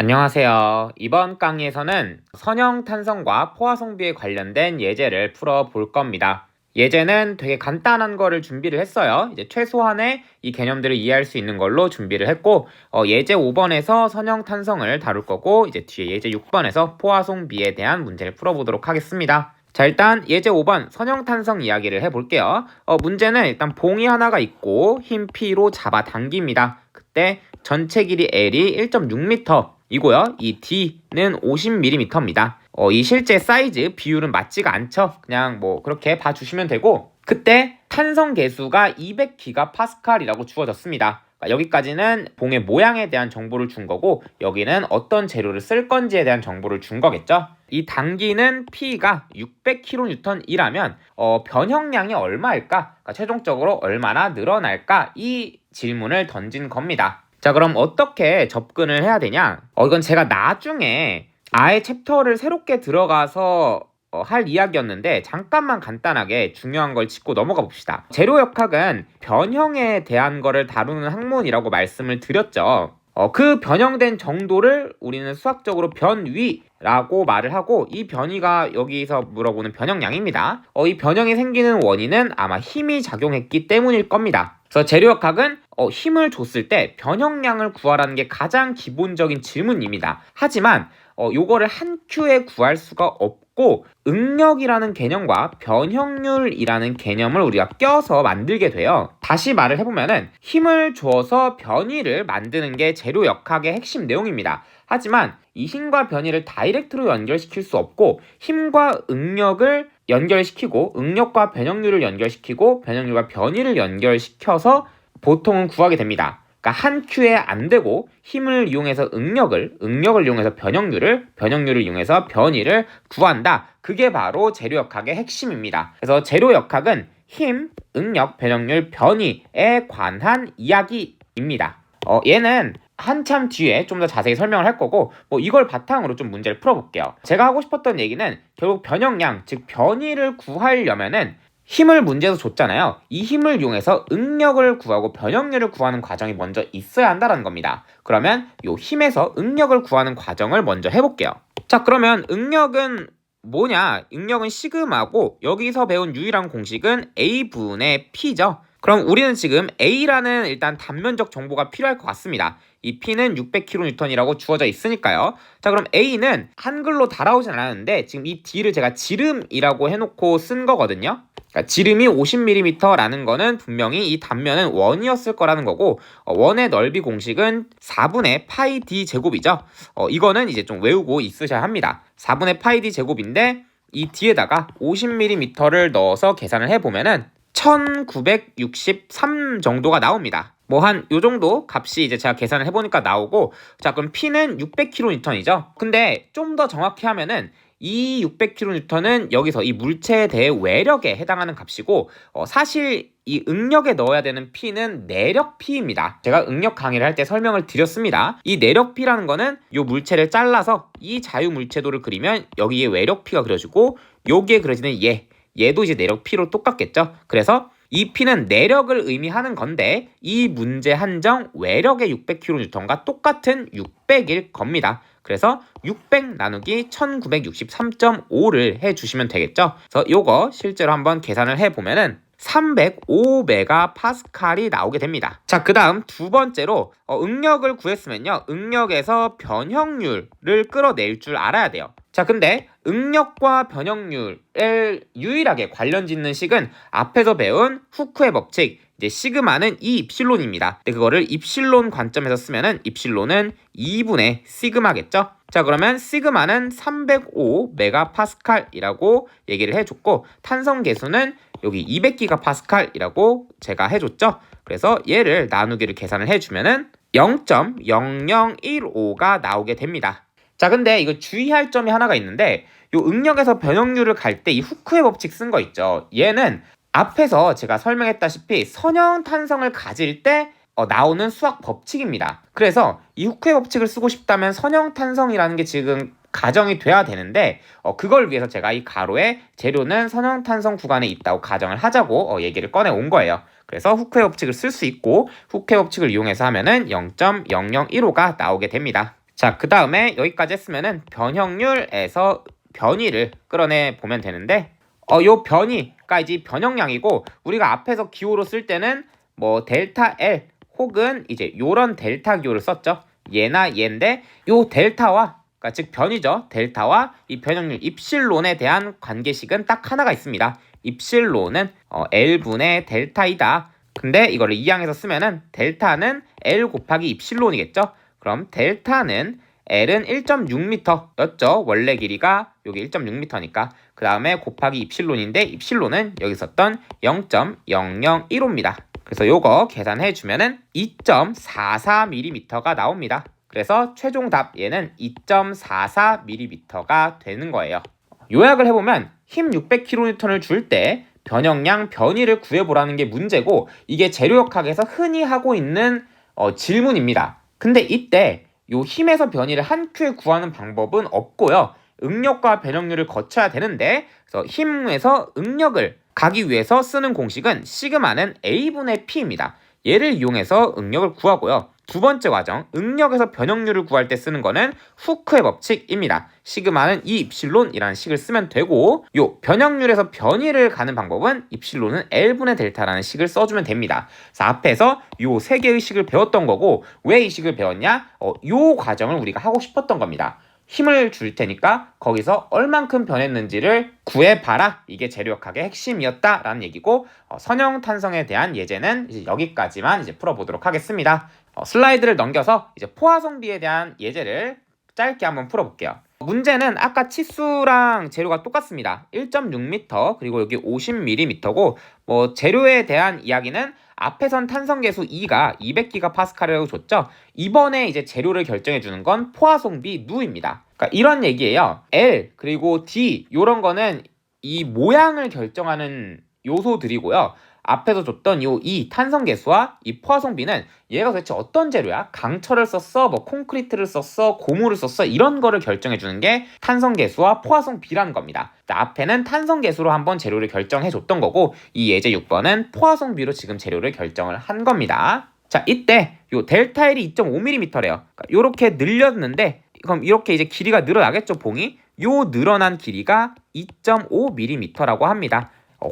안녕하세요. 이번 강의에서는 선형탄성과 포화성비에 관련된 예제를 풀어볼 겁니다. 예제는 되게 간단한 거를 준비를 했어요. 이제 최소한의 이 개념들을 이해할 수 있는 걸로 준비를 했고, 예제 5번에서 선형탄성을 다룰 거고, 이제 뒤에 예제 6번에서 포화성비에 대한 문제를 풀어보도록 하겠습니다. 자, 일단 예제 5번 선형탄성 이야기를 해볼게요. 문제는 일단 봉이 하나가 있고 흰 P로 잡아당깁니다. 그때 전체 길이 L이 1.6m 이고요. 이 D는 50mm입니다. 이 실제 사이즈 비율은 맞지가 않죠. 그냥 뭐 그렇게 봐주시면 되고, 그때 탄성 계수가 200GPa이라고 주어졌습니다. 여기까지는 봉의 모양에 대한 정보를 준 거고, 여기는 어떤 재료를 쓸 건지에 대한 정보를 준 거겠죠. 이 당기는 P가 600kN이라면 변형량이 얼마일까? 최종적으로 얼마나 늘어날까? 이 질문을 던진 겁니다. 자, 그럼 어떻게 접근을 해야 되냐? 이건 제가 나중에 아예 챕터를 새롭게 들어가서 할 이야기였는데, 잠깐만 간단하게 중요한 걸 짚고 넘어가 봅시다. 재료역학은 변형에 대한 거를 다루는 학문이라고 말씀을 드렸죠. 그 변형된 정도를 우리는 수학적으로 변위라고 말을 하고, 이 변위가 여기서 물어보는 변형량입니다. 이 변형이 생기는 원인은 아마 힘이 작용했기 때문일 겁니다. 그래서 재료역학은 힘을 줬을 때 변형량을 구하라는 게 가장 기본적인 질문입니다. 하지만 요거를 한 큐에 구할 수가 없고, 응력이라는 개념과 변형률이라는 개념을 우리가 껴서 만들게 돼요. 다시 말을 해보면은 힘을 줘서 변위를 만드는 게 재료역학의 핵심 내용입니다. 하지만 이 힘과 변위를 다이렉트로 연결시킬 수 없고, 힘과 응력을 연결시키고 응력과 변형률을 연결시키고 변형률과 변위를 연결시켜서 보통은 구하게 됩니다. 그러니까 한 큐에 안 되고, 힘을 이용해서 응력을 이용해서 변형률을 이용해서 변위를 구한다. 그게 바로 재료역학의 핵심입니다. 그래서 재료역학은 힘, 응력, 변형률, 변위에 관한 이야기입니다. 얘는 한참 뒤에 좀 더 자세히 설명을 할 거고, 이걸 바탕으로 좀 문제를 풀어볼게요. 제가 하고 싶었던 얘기는 결국 변형량, 즉 변위를 구하려면은 힘을 문제에서 줬잖아요. 이 힘을 이용해서 응력을 구하고 변형률을 구하는 과정이 먼저 있어야 한다는 겁니다. 그러면 이 힘에서 응력을 구하는 과정을 먼저 해볼게요. 자, 그러면 응력은 뭐냐? 응력은 시그마고, 여기서 배운 유일한 공식은 A분의 P죠. 그럼 우리는 지금 A라는 일단 단면적 정보가 필요할 것 같습니다. 이 P는 600kN이라고 주어져 있으니까요. 자, 그럼 A는 한글로 달아오진 않았는데, 지금 이 D를 제가 지름이라고 해놓고 쓴 거거든요. 그러니까 지름이 50mm라는 거는 분명히 이 단면은 원이었을 거라는 거고, 원의 넓이 공식은 4분의 파이 D 제곱이죠. 이거는 이제 좀 외우고 있으셔야 합니다. 4분의 파이 D 제곱인데, 이 뒤에다가 50mm를 넣어서 계산을 해보면은 1963 정도가 나옵니다. 한 요 정도 값이 이제 제가 계산을 해보니까 나오고, 자, 그럼 P는 600kN이죠. 근데 좀 더 정확히 하면은 이 600kN은 여기서 이 물체에 대해 외력에 해당하는 값이고, 사실 이 응력에 넣어야 되는 P는 내력 P입니다. 제가 응력 강의를 할 때 설명을 드렸습니다. 이 내력 P라는 거는 이 물체를 잘라서 이 자유물체도를 그리면 여기에 외력 P가 그려지고, 여기에 그려지는 얘도 이제 내력 P로 똑같겠죠. 그래서 이 P는 내력을 의미하는 건데, 이 문제 한정 외력의 600kN과 똑같은 600일 겁니다. 그래서 600 나누기 1963.5를 해주시면 되겠죠. 그래서 요거 실제로 한번 계산을 해보면은 305MPa이 나오게 됩니다. 자, 그 다음 두 번째로 응력을 구했으면요, 응력에서 변형률을 끌어낼 줄 알아야 돼요. 자, 근데 응력과 변형률을 유일하게 관련 짓는 식은 앞에서 배운 후크의 법칙, 이제 시그마는 이 입실론입니다. 근데 그거를 입실론 관점에서 쓰면은 입실론은 2분의 시그마겠죠. 자, 그러면 시그마는 305MPa이라고 얘기를 해줬고, 탄성 계수는 여기 200GPa이라고 제가 해줬죠. 그래서 얘를 나누기를 계산을 해주면은 0.0015가 나오게 됩니다. 자, 근데 이거 주의할 점이 하나가 있는데, 요 응력에서 변형률을 갈 때 이 후크의 법칙 쓴 거 있죠. 얘는 앞에서 제가 설명했다시피 선형탄성을 가질 때 나오는 수학 법칙입니다. 그래서 이 후크의 법칙을 쓰고 싶다면 선형탄성이라는 게 지금 가정이 돼야 되는데, 그걸 위해서 제가 이 가로에 재료는 선형탄성 구간에 있다고 가정을 하자고 얘기를 꺼내 온 거예요. 그래서 후크의 법칙을 쓸 수 있고, 후크의 법칙을 이용해서 하면은 0.0015가 나오게 됩니다. 자, 그 다음에 여기까지 했으면은 변형률에서 변위를 끌어내 보면 되는데 요 변위가 이제 변형량이고 우리가 앞에서 기호로 쓸 때는 뭐 델타 L 혹은 이제 요런 델타 기호를 썼죠. 얘나 얘인데 요 델타와 그러니까 즉 변이죠. 델타와 이 변형률 입실론에 대한 관계식은 딱 하나가 있습니다. 입실론은 L분의 델타이다. 근데 이거를 이항에서 쓰면은 델타는 L 곱하기 입실론이겠죠. 그럼 델타는 L은 1.6m였죠. 원래 길이가 여기 1.6m니까. 그 다음에 곱하기 입실론인데 입실론은 여기 썼던 0.001호입니다. 그래서 요거 계산해 주면은 2.44mm가 나옵니다. 그래서 최종 답 얘는 2.44mm가 되는 거예요. 요약을 해보면 힘 600kN을 줄 때 변형량 변위를 구해보라는 게 문제고 이게 재료역학에서 흔히 하고 있는 질문입니다. 근데 이때 요 힘에서 변위를 한 큐에 구하는 방법은 없고요. 응력과 변형률을 거쳐야 되는데 그래서 힘에서 응력을 가기 위해서 쓰는 공식은 시그마는 A분의 P입니다. 얘를 이용해서 응력을 구하고요. 두 번째 과정, 응력에서 변형률을 구할 때 쓰는 거는 후크의 법칙입니다. 시그마는 이 입실론이라는 식을 쓰면 되고 요 변형률에서 변위를 가는 방법은 입실론은 L분의 델타라는 식을 써주면 됩니다. 그래서 앞에서 요 세 개의 식을 배웠던 거고 왜 이 식을 배웠냐? 요 과정을 우리가 하고 싶었던 겁니다. 힘을 줄 테니까 거기서 얼만큼 변했는지를 구해봐라. 이게 재료역학의 핵심이었다라는 얘기고 선형 탄성에 대한 예제는 이제 여기까지만 이제 풀어보도록 하겠습니다. 슬라이드를 넘겨서 이제 포화성비에 대한 예제를 짧게 한번 풀어볼게요. 문제는 아까 치수랑 재료가 똑같습니다. 1.6m 그리고 여기 50mm고 뭐 재료에 대한 이야기는 앞에선 탄성계수 E가 200GPa라고 줬죠. 이번에 이제 재료를 결정해 주는 건 포화성비 누입니다. 그러니까 이런 얘기예요. L 그리고 D 요런 거는 이 모양을 결정하는 요소들이고요. 앞에서 줬던 요 이 탄성계수와 이 포화성비는 얘가 도대체 어떤 재료야? 강철을 썼어? 뭐 콘크리트를 썼어? 고무를 썼어? 이런 거를 결정해 주는 게 탄성계수와 포화성비라는 겁니다. 앞에는 탄성계수로 한번 재료를 결정해 줬던 거고 이 예제 6번은 포화성비로 지금 재료를 결정을 한 겁니다. 자, 이때 요 델타 L이 2.5mm래요. 그러니까 요렇게 늘렸는데 그럼 이렇게 이제 길이가 늘어나겠죠, 봉이? 요 늘어난 길이가 2.5mm라고 합니다.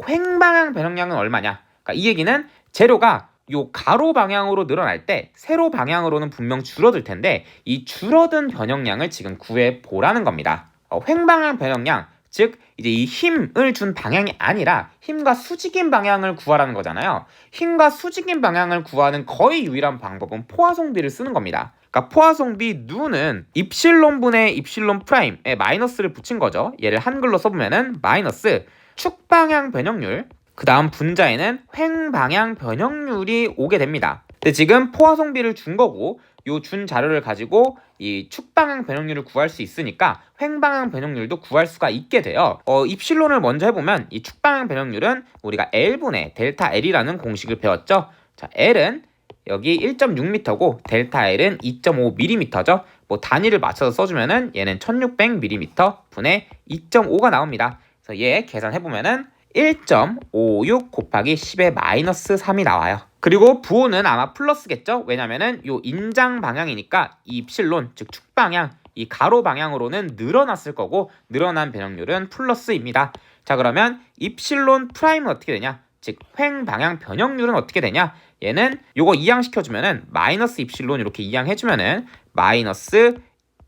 횡방향 변형량은 얼마냐? 그러니까 이 얘기는 재료가 요 가로 방향으로 늘어날 때 세로 방향으로는 분명 줄어들 텐데 이 줄어든 변형량을 지금 구해 보라는 겁니다. 횡방향 변형량, 즉 이제 이 힘을 준 방향이 아니라 힘과 수직인 방향을 구하라는 거잖아요. 힘과 수직인 방향을 구하는 거의 유일한 방법은 포화성비를 쓰는 겁니다. 그러니까 포화성비 누는 입실론분의 입실론 프라임에 마이너스를 붙인 거죠. 얘를 한글로 써보면은 마이너스 축방향 변형률, 그 다음 분자에는 횡방향 변형률이 오게 됩니다. 근데 지금 포화성비를 준 거고 요 준 자료를 가지고 이 축방향 변형률을 구할 수 있으니까 횡방향 변형률도 구할 수가 있게 돼요. 입실론을 먼저 해보면 이 축방향 변형률은 우리가 L분의 델타 L이라는 공식을 배웠죠. 자, L은 여기 1.6m고 델타 L은 2.5mm죠. 뭐 단위를 맞춰서 써주면은 얘는 1600mm 분의 2.5가 나옵니다. 그래서 얘 계산해보면은 1.56 곱하기 10의 마이너스 3이 나와요. 그리고 부호는 아마 플러스겠죠? 왜냐면은 요 인장 방향이니까 이 입실론, 즉 축방향, 이 가로 방향으로는 늘어났을 거고 늘어난 변형률은 플러스입니다. 자, 그러면 입실론 프라임은 어떻게 되냐? 즉 횡방향 변형률은 어떻게 되냐? 얘는 요거 이항시켜주면은 마이너스 입실론 이렇게 이항해주면은 마이너스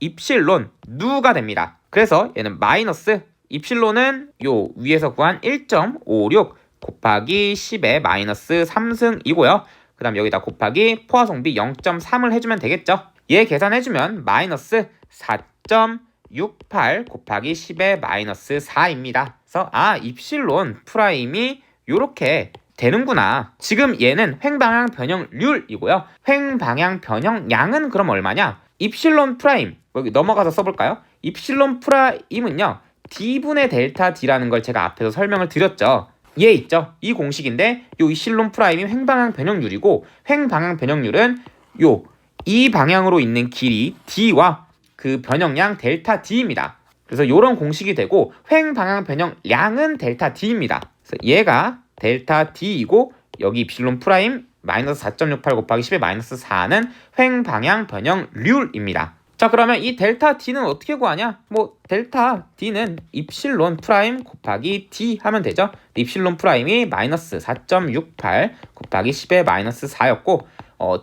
입실론 누가 됩니다. 그래서 얘는 마이너스 입실론은 요 위에서 구한 1.56 곱하기 10의 마이너스 3승이고요. 그 다음 여기다 곱하기 포화성비 0.3을 해주면 되겠죠. 얘 계산해주면 마이너스 4.68 곱하기 10의 마이너스 4입니다. 그래서 입실론 프라임이 요렇게 되는구나. 지금 얘는 횡방향 변형률이고요. 횡방향 변형량은 그럼 얼마냐? 입실론 프라임 여기 넘어가서 써볼까요? 입실론 프라임은요 D분의 델타 D라는 걸 제가 앞에서 설명을 드렸죠. 얘 있죠? 이 공식인데 요 입실론 프라임이 횡방향 변형률이고 횡방향 변형률은 요 이 방향으로 있는 길이 D와 그 변형량 델타 D입니다. 그래서 요런 공식이 되고 횡방향 변형량은 델타 D입니다. 그래서 얘가 델타 D이고 여기 입실론 프라임 마이너스 4.68 곱하기 10의 마이너스 4는 횡방향 변형률입니다. 자, 그러면 이 델타 D는 어떻게 구하냐? 뭐 델타 D는 입실론 프라임 곱하기 D 하면 되죠. 입실론 프라임이 마이너스 4.68 곱하기 10의 마이너스 4였고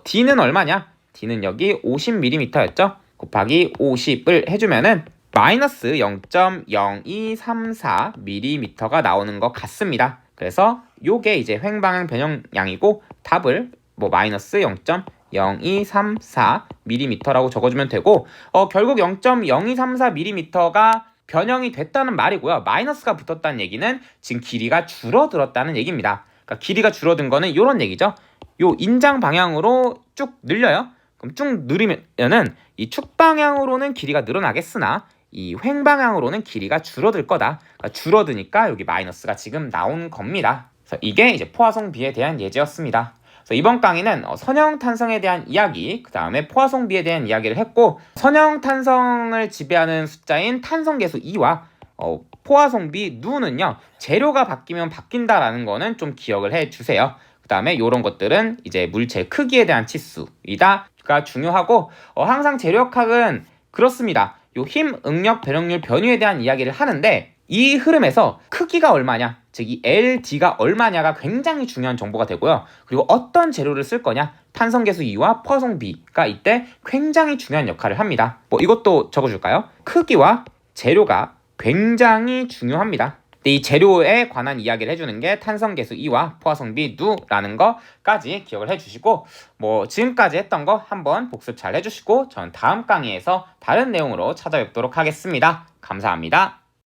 D는 얼마냐? D는 여기 50mm였죠. 곱하기 50을 해주면은 마이너스 0.0234mm가 나오는 것 같습니다. 그래서 요게 이제 횡방향 변형량이고 답을 뭐 마이너스 0.0234mm라고 적어주면 되고 결국 0.0234mm가 변형이 됐다는 말이고요. 마이너스가 붙었다는 얘기는 지금 길이가 줄어들었다는 얘기입니다. 그러니까 길이가 줄어든 거는 이런 얘기죠. 요 인장 방향으로 쭉 늘려요. 그럼 쭉 늘리면은 이 축 방향으로는 길이가 늘어나겠으나 이 횡방향으로는 길이가 줄어들 거다. 그러니까 줄어드니까 여기 마이너스가 지금 나온 겁니다. 그래서 이게 이제 포화송비에 대한 예제였습니다. 그래서 이번 강의는 선형탄성에 대한 이야기, 그 다음에 포화송비에 대한 이야기를 했고, 선형탄성을 지배하는 숫자인 탄성계수 2와 포화송비 누는요, 재료가 바뀌면 바뀐다라는 거는 좀 기억을 해주세요. 그 다음에 이런 것들은 이제 물체 크기에 대한 치수이다가 중요하고, 항상 재료학은 그렇습니다. 요 힘, 응력, 변형률, 변유에 대한 이야기를 하는데 이 흐름에서 크기가 얼마냐, 즉 이 LD가 얼마냐가 굉장히 중요한 정보가 되고요. 그리고 어떤 재료를 쓸 거냐, 탄성계수 2와 포화송비가 이때 굉장히 중요한 역할을 합니다. 뭐 이것도 적어줄까요? 크기와 재료가 굉장히 중요합니다. 이 재료에 관한 이야기를 해주는 게 탄성계수 2와 포화송비 누라는 거까지 기억을 해주시고, 뭐 지금까지 했던 거 한번 복습 잘 해주시고 저는 다음 강의에서 다른 내용으로 찾아뵙도록 하겠습니다. 감사합니다.